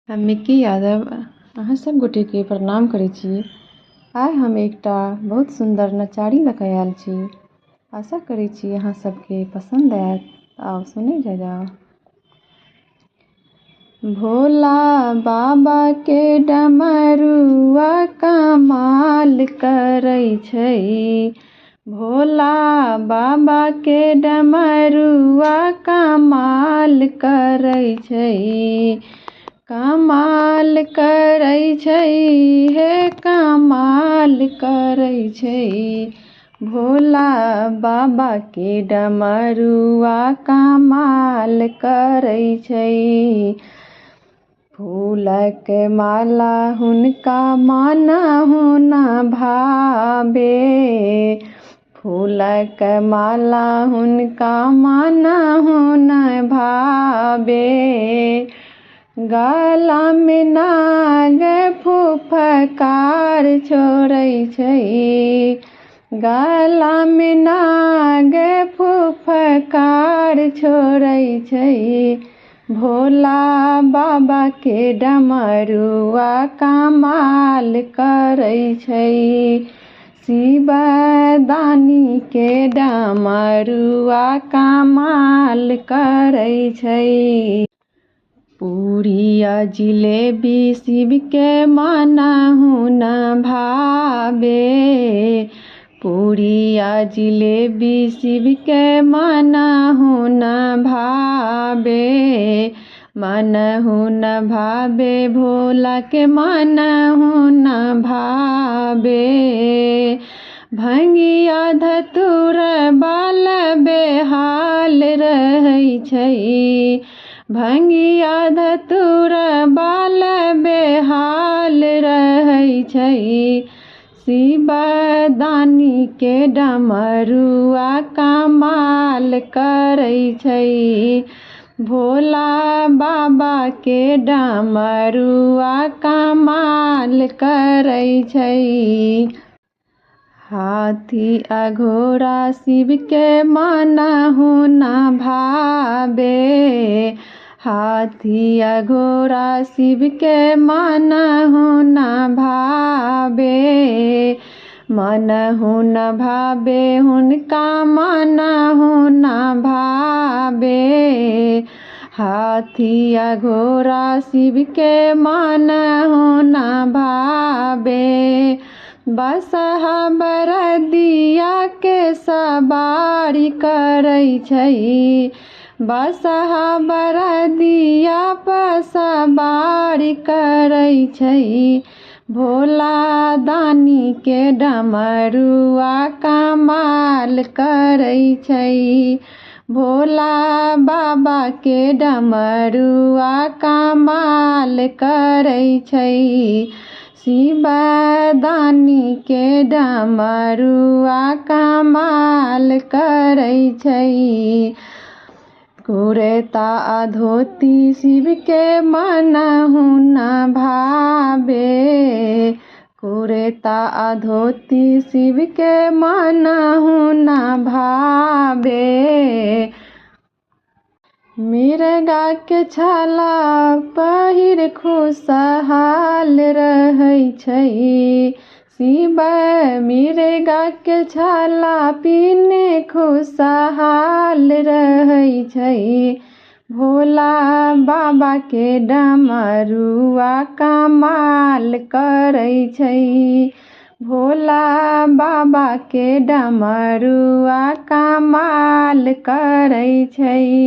हम मिक्की यादव अहाँ सब गोटेके प्रणाम करै छी। आइ हम एकटा बहुत सुन्दर नचारी लऽ कऽ आयल छी। आशा करै छी अहाँ सबके पसन्द आयत। आओ सुनै जाउ। भोला बाबा के डमरुआ कमाल करै छै। भोला बाबा के डमरुआ कमाल करै छै। कमाल करै छै हे कमाल करै छै। भोला बाबा के डमरुआ कमाल करै छै। फूलक माला हुनका मानहु न भावे। फूलक माला हुनका मानहु न भावे। गला में नाग फुफकार छोड़ै छै। गला में नाग फुफकार छोड़ै छै। भोला बाबा के डमरुआ कमाल करै छै। शिवदानी के डमरुआ कमाल करै छै। पूरिया जिलेबी शिव के मानहु न भावे। पूरिया जिलेबी शिव के मानहु न भावे। मानहु न भावे भोला के मानहु न भावे। भंगिया धतूर बाल बेहाल रहै छै। भंगिया धतूर बाल बेहाल रहै छै। शिवदानी के डमरुआ कमाल करै छै। भोला बाबा के डमरुआ कमाल करै छै। हाथी आ घोड़ा शिव के मानहु न भावे। हाथी आ घोड़ा शिव के मानहु न भावे। मानहु न भावे हुनका मानहु न भावे। हाथी आ घोड़ा शिव के मानहु न भावे। बसहा बरदिया के सवारी करै छै। बसहा बरदिया पर सवारी करै छै। भोला दानी के डमरुआ कमाल करै छै। भोला बाबा के डमरुआ कमाल करै छै। शिवदानी के डमरुआ कमाल करै छै। कुर्ता आ धोती शिव के मानहु न भावे। कुर्ता आ धोती शिव के मानहु न भावे। मिर्गा के छाला पहिर खुशहाल रहै छै। शिव मिर्गा के छाला पीने खुशहाल रहै छै। भोला बाबा के डमरुआ कमाल करै छै। भोला बाबा के डमरुआ कमाल करै छै।